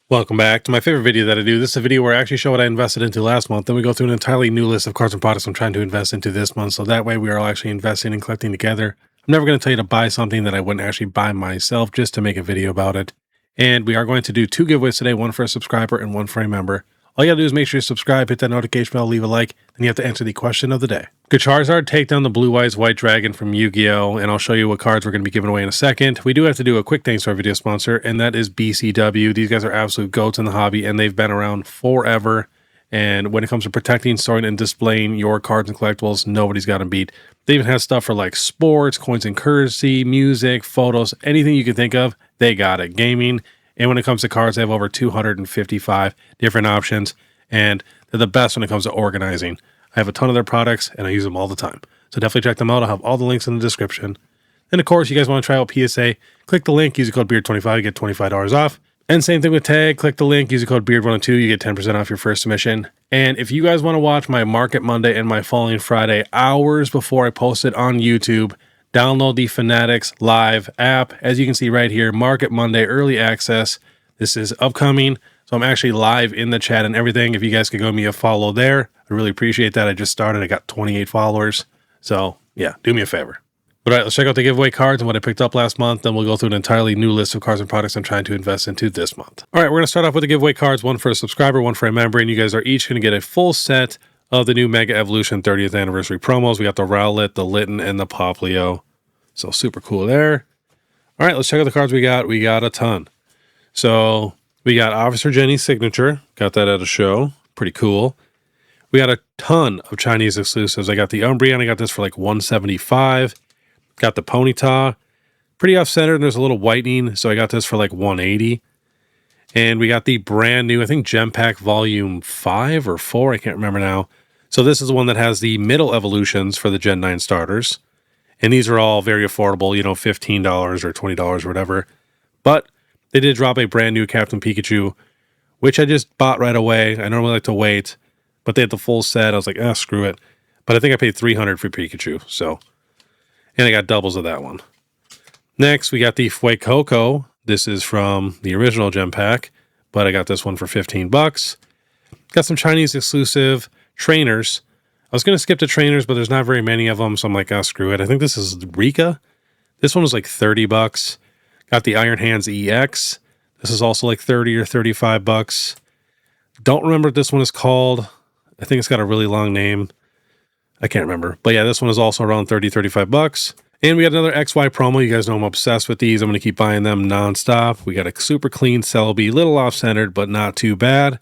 Welcome back to my favorite video that I do. This is a video where I actually show what I invested into last month. Then we go through an entirely new list of cards and products I'm trying to invest into this month. So that way we are all actually investing and collecting together. I'm never going to tell you to buy something that I wouldn't actually buy myself just to make a video about it. And we are going to do two giveaways today, one for a subscriber and one for a member. All you gotta do is make sure you subscribe, hit that notification bell, leave a like, then you have to answer the question of the day. Good Charizard, take down the Blue Eyes White Dragon from Yu-Gi-Oh! And I'll show you what cards we're going to be giving away in a second. We do have to do a quick thanks to our video sponsor, and that is BCW. These guys are absolute goats in the hobby, and they've been around forever. And when it comes to protecting, storing, and displaying your cards and collectibles, nobody's got them beat. They even have stuff for like sports, coins and currency, music, photos, anything you can think of, they got it. Gaming. And when it comes to cards, they have over 255 different options, and they're the best when it comes to organizing. I have a ton of their products, and I use them all the time. So definitely check them out. I'll have all the links in the description. And of course, you guys want to try out PSA, click the link, use the code BEARD25, you get $25 off. And same thing with Tag, click the link, use the code BEARD102, you get 10% off your first submission. And if you guys want to watch my Market Monday and my Falling Friday hours before I post it on YouTube, download the Fanatics Live app. As you can see right here, Market Monday Early Access. This is upcoming, so I'm actually live in the chat and everything. If you guys could go me a follow there, I really appreciate that. I just started. I got 28 followers. So, yeah, do me a favor. But all right, let's check out the giveaway cards and what I picked up last month. Then we'll go through an entirely new list of cards and products I'm trying to invest into this month. All right, we're going to start off with the giveaway cards, one for a subscriber, one for a member, and you guys are each going to get a full set of the new Mega Evolution 30th Anniversary promos. We got the Rowlet, the Litten, and the Poplio. So super cool there. All right, let's check out the cards we got. We got a ton. So we got Officer Jenny's signature. Got that at a show. Pretty cool. We got a ton of Chinese exclusives. I got the Umbreon. I got this for like $175. Got the Ponyta. Pretty off-center. And there's a little whitening. So I got this for like $180. And we got the brand new, I think, Gem Pack Volume 5 or 4. I can't remember now. So this is the one that has the middle evolutions for the Gen 9 starters. And these are all very affordable, you know, $15 or $20 or whatever. But they did drop a brand new Captain Pikachu, which I just bought right away. I normally like to wait, but they had the full set. I was like, screw it. But I think I paid $300 for Pikachu. So, and I got doubles of that one. Next, we got the Fuecoco. This is from the original Gem Pack, but I got this one for 15 bucks. Got some Chinese exclusive trainers. I was going to skip the trainers, but there's not very many of them, so I'm like, screw it. I think this is Rika. This one was like 30 bucks. Got the Iron Hands EX. This is also like 30 or 35 bucks. Don't remember what this one is called. I think it's got a really long name. I can't remember. But yeah, this one is also around 30, 35 bucks. And we got another XY promo. You guys know I'm obsessed with these. I'm going to keep buying them nonstop. We got a super clean Celebi, little off-centered, but not too bad.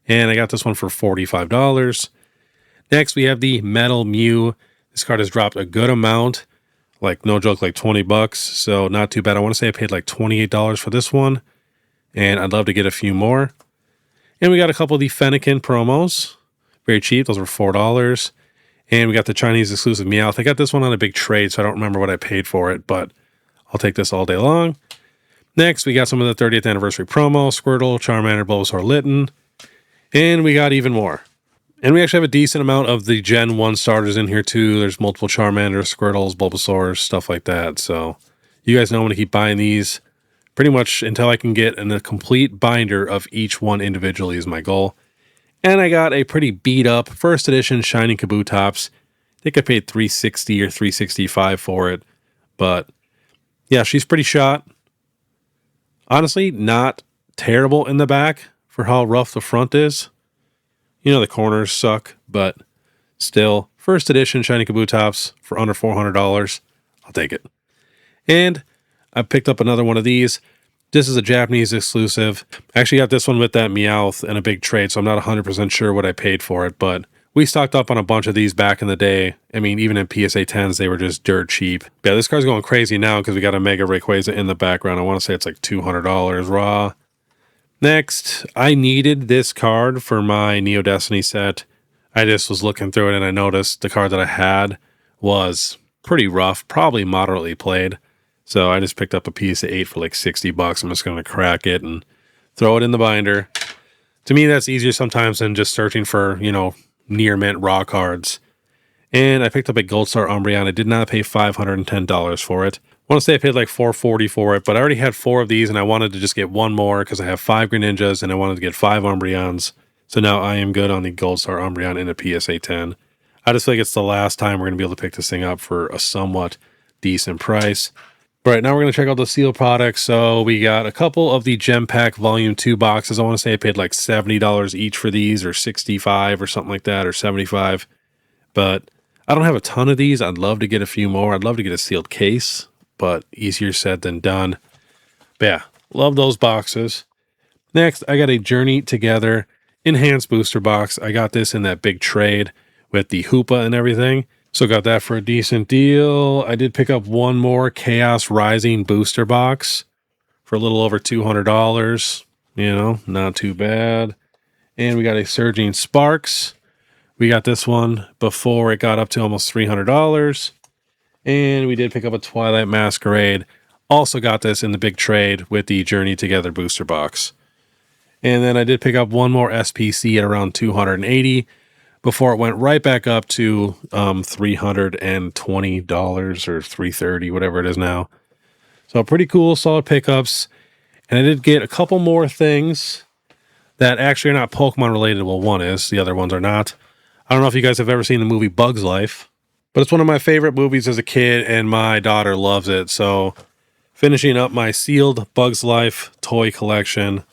And I got this one for $45. Next, we have the Metal Mew. This card has dropped a good amount, like no joke, like 20 bucks. So not too bad. I want to say I paid like $28 for this one, and I'd love to get a few more. And we got a couple of the Fennekin promos, very cheap. Those were $4. And we got the Chinese exclusive Meowth. I got this one on a big trade, so I don't remember what I paid for it, but I'll take this all day long. Next, we got some of the 30th anniversary promo, Squirtle, Charmander, Bulbasaur, Litten, and we got even more. And we actually have a decent amount of the Gen 1 starters in here too. There's multiple Charmanders, Squirtles, Bulbasaurs, stuff like that. So you guys know I'm going to keep buying these pretty much until I can get a complete binder of each one individually is my goal. And I got a pretty beat up first edition Shiny Kabutops. I think I paid $360 or $365 for it. But yeah, she's pretty shot. Honestly, not terrible in the back for how rough the front is. You know, the corners suck, but still, first edition Shiny Kabutops for under $400. I'll take it. And I picked up another one of these. This is a Japanese exclusive. I actually got this one with that Meowth and a big trade, so I'm not 100% sure what I paid for it, but we stocked up on a bunch of these back in the day. I mean, even in PSA 10s, they were just dirt cheap. Yeah, this card's going crazy now because we got a Mega Rayquaza in the background. I want to say it's like $200 raw. Next, I needed this card for my Neo Destiny set. I just was looking through it and I noticed the card that I had was pretty rough, probably moderately played. So I just picked up a PSA 8 for like 60 bucks. I'm just going to crack it and throw it in the binder. To me, that's easier sometimes than just searching for, you know, near mint raw cards. And I picked up a Gold Star Umbreon. I did not pay $510 for it. I want to say I paid like $4.40 for it, but I already had 4 of these and I wanted to just get one more because I have 5 Greninjas and I wanted to get 5 Umbreons. So now I am good on the Gold Star Umbreon in a PSA 10. I just feel like it's the last time we're going to be able to pick this thing up for a somewhat decent price. All right, now we're going to check out the sealed products. So we got a couple of the Gem Pack Volume 2 boxes. I want to say I paid like $70 each for these, or $65 or something like that, or $75. But I don't have a ton of these. I'd love to get a few more. I'd love to get a sealed case, but easier said than done. But yeah, love those boxes. Next, I got a Journey Together Enhanced Booster Box. I got this in that big trade with the Hoopa and everything. So got that for a decent deal. I did pick up one more Chaos Rising Booster Box for a little over $200. You know, not too bad. And we got a Surging Sparks. We got this one before it got up to almost $300. And we did pick up a Twilight Masquerade. Also got this in the big trade with the Journey Together Booster Box. And then I did pick up one more SPC at around $280 before it went right back up to $320 or $330, whatever it is now. So pretty cool, solid pickups. And I did get a couple more things that actually are not Pokemon related. Well, one is, the other ones are not. I don't know if you guys have ever seen the movie Bug's Life, but it's one of my favorite movies as a kid, and my daughter loves it. So finishing up my sealed Bug's Life toy collection.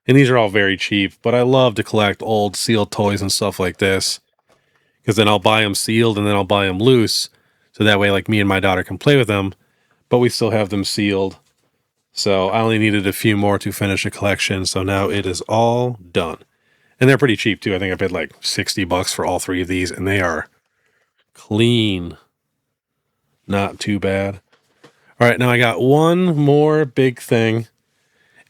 And these are all very cheap, but I love to collect old sealed toys and stuff like this, because then I'll buy them sealed and then I'll buy them loose. So that way, like, me and my daughter can play with them, but we still have them sealed. So I only needed a few more to finish a collection. So now it is all done. And they're pretty cheap too. I think I paid like $60 for all 3 of these, and they are clean. Not too bad. All right, now I got one more big thing.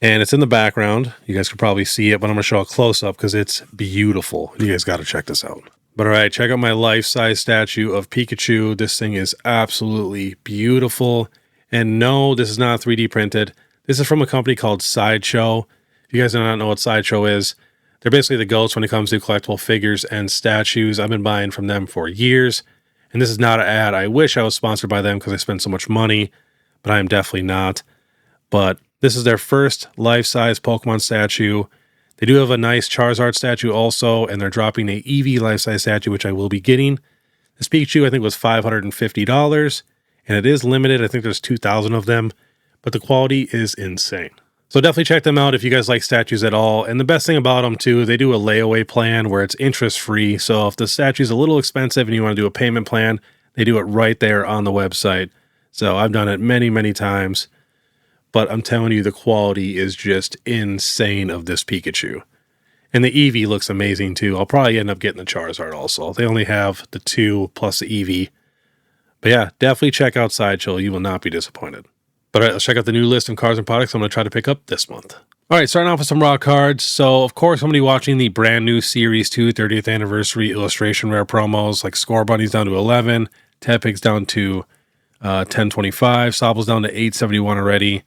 And it's in the background. You guys could probably see it, but I'm going to show a close-up because it's beautiful. You guys got to check this out. But all right, check out my life-size statue of Pikachu. This thing is absolutely beautiful. And no, this is not 3D printed. This is from a company called Sideshow. If you guys do not know what Sideshow is, they're basically the goats when it comes to collectible figures and statues. I've been buying from them for years. And this is not an ad. I wish I was sponsored by them because I spend so much money, but I am definitely not. But this is their first life-size Pokemon statue. They do have a nice Charizard statue also, and they're dropping a Eevee life-size statue, which I will be getting. This Pikachu, I think, was $550, and it is limited. I think there's 2,000 of them, but the quality is insane. So definitely check them out if you guys like statues at all. And the best thing about them, too, they do a layaway plan where it's interest-free. So if the statue's a little expensive and you want to do a payment plan, they do it right there on the website. So I've done it many, many times. But I'm telling you, the quality is just insane of this Pikachu. And the Eevee looks amazing too. I'll probably end up getting the Charizard also. They only have the 2 plus the Eevee. But yeah, definitely check out Sideshow. You will not be disappointed. But all right, let's check out the new list of cards and products I'm going to try to pick up this month. All right, starting off with some raw cards. So, of course, I'm going to be watching the brand new Series 2 30th Anniversary Illustration Rare promos, like Score Bunnies down to 11, Tepig's down to 1025, Sobble's down to 871 already.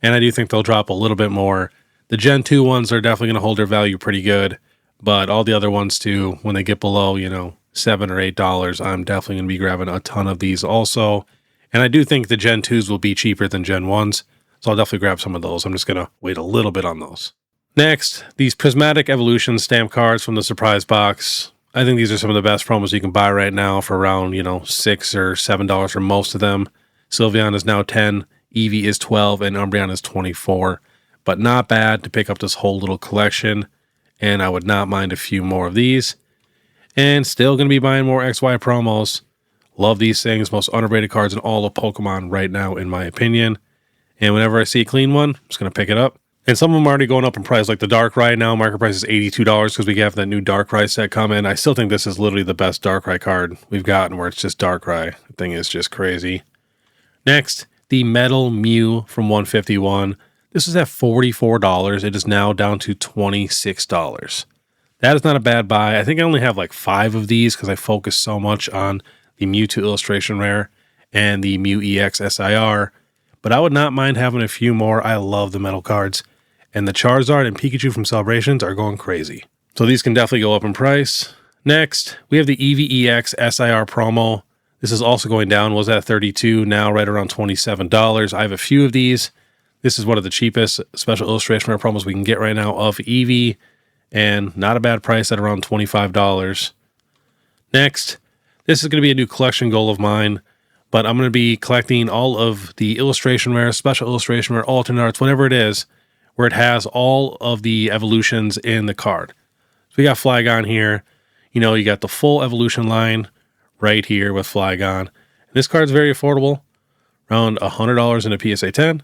And I do think they'll drop a little bit more. The Gen 2 ones are definitely going to hold their value pretty good. But all the other ones too, when they get below, $7 or $8, I'm definitely going to be grabbing a ton of these also. And I do think the Gen 2s will be cheaper than Gen 1s. So I'll definitely grab some of those. I'm just going to wait a little bit on those. Next, these Prismatic Evolution stamp cards from the surprise box. I think these are some of the best promos you can buy right now for around, $6 or $7 for most of them. Sylveon is now 10. Eevee is 12 and Umbreon is 24, but not bad to pick up this whole little collection, and I would not mind a few more of these. And still going to be buying more XY promos. Love these things, most underrated cards in all of Pokemon right now, in my opinion. And whenever I see a clean one, I'm just going to pick it up. And some of them are already going up in price, like the Darkrai now. Market price is $82 because we have that new Darkrai set coming. I still think this is literally the best Darkrai card we've gotten, where it's just Darkrai. The thing is just crazy. Next, the Metal Mew from 151. This is at $44. It is now down to $26. That is not a bad buy. I think I only have like 5 of these because I focus so much on the Mewtwo Illustration Rare and the Mew EX SIR. But I would not mind having a few more. I love the metal cards. And the Charizard and Pikachu from Celebrations are going crazy. So these can definitely go up in price. Next, we have the Eevee EX SIR promo. This is also going down, was at $32, now right around $27. I have a few of these. This is one of the cheapest special illustration rare promos we can get right now of Eevee, and not a bad price at around $25. Next, this is going to be a new collection goal of mine, but I'm going to be collecting all of the illustration rare, special illustration rare, alternate arts, whatever it is, where it has all of the evolutions in the card. So we got Flygon here. You know, you got the full evolution line right here with Flygon. And this card's very affordable, around $100 in a PSA 10.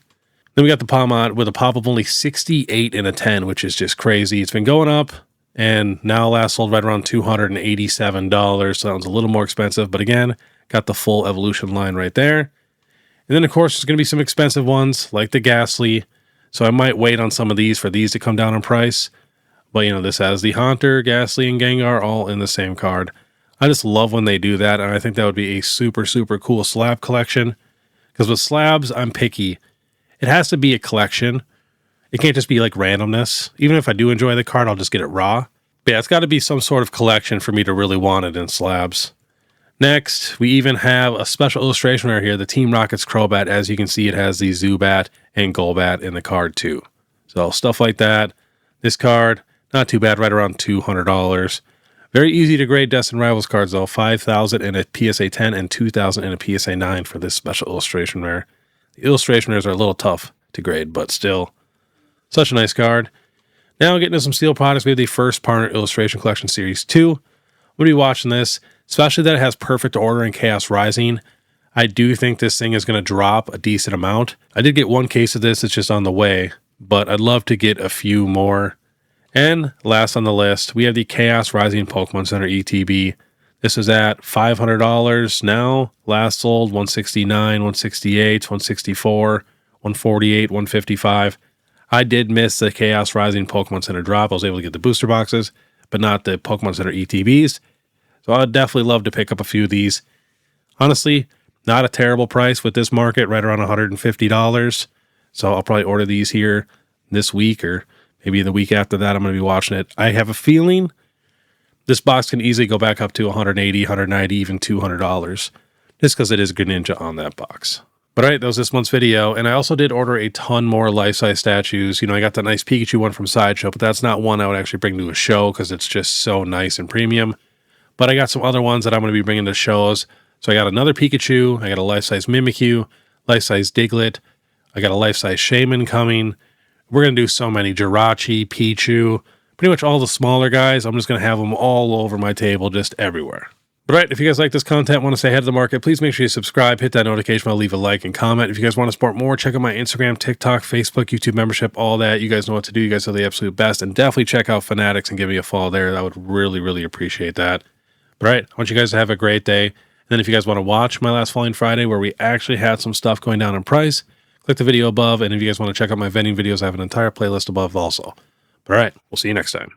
Then we got the Palmot with a pop of only 68 in a 10, which is just crazy. It's been going up, and now last sold right around $287. So that one's a little more expensive, but again, got the full evolution line right there. And then, of course, there's going to be some expensive ones like the Ghastly. So I might wait on some of these for these to come down in price. But, you know, this has the Haunter, Ghastly, and Gengar all in the same card. I just love when they do that, and I think that would be a super, super cool slab collection. Because with slabs, I'm picky. It has to be a collection. It can't just be like randomness. Even if I do enjoy the card, I'll just get it raw. But yeah, it's got to be some sort of collection for me to really want it in slabs. Next, we even have a special illustration rare here, the Team Rocket's Crobat. As you can see, it has the Zubat and Golbat in the card too. So stuff like that. This card, not too bad, right around $200. Very easy to grade Destined Rivals cards though, 5,000 in a PSA 10 and 2,000 in a PSA 9 for this special illustration rare. The illustration rares are a little tough to grade, but still, such a nice card. Now getting into some steel products, we have the first partner illustration collection series 2. I'm going to be watching this, especially that it has Perfect Order and Chaos Rising. I do think this thing is going to drop a decent amount. I did get one case of this, it's just on the way, but I'd love to get a few more. And last on the list, we have the Chaos Rising Pokemon Center ETB. This is at $500 now. Last sold $169, $168, $164, $148, $155. I did miss the Chaos Rising Pokemon Center drop. I was able to get the booster boxes, but not the Pokemon Center ETBs. So I'd definitely love to pick up a few of these. Honestly, not a terrible price with this market, right around $150. So I'll probably order these here this week, or maybe the week after that. I'm going to be watching it. I have a feeling this box can easily go back up to $180, $190, even $200, just because it is Greninja on that box. But all right, that was this month's video, and I also did order a ton more life-size statues. You know, I got that nice Pikachu one from Sideshow, but that's not one I would actually bring to a show because it's just so nice and premium. But I got some other ones that I'm going to be bringing to shows. So I got another Pikachu, I got a life-size Mimikyu, life-size Diglett, I got a life-size Shaman coming. We're going to do so many, Jirachi, Pichu, pretty much all the smaller guys. I'm just going to have them all over my table, just everywhere. But all right, if you guys like this content, want to stay ahead of the market, please make sure you subscribe, hit that notification bell, leave a like and comment. If you guys want to support more, check out my Instagram, TikTok, Facebook, YouTube membership, all that. You guys know what to do. You guys are the absolute best. And definitely check out Fanatics and give me a follow there. I would really, really appreciate that. But all right, I want you guys to have a great day. And then if you guys want to watch my last Falling Friday, where we actually had some stuff going down in price, click the video above. And if you guys want to check out my vending videos, I have an entire playlist above also. But all right, we'll see you next time.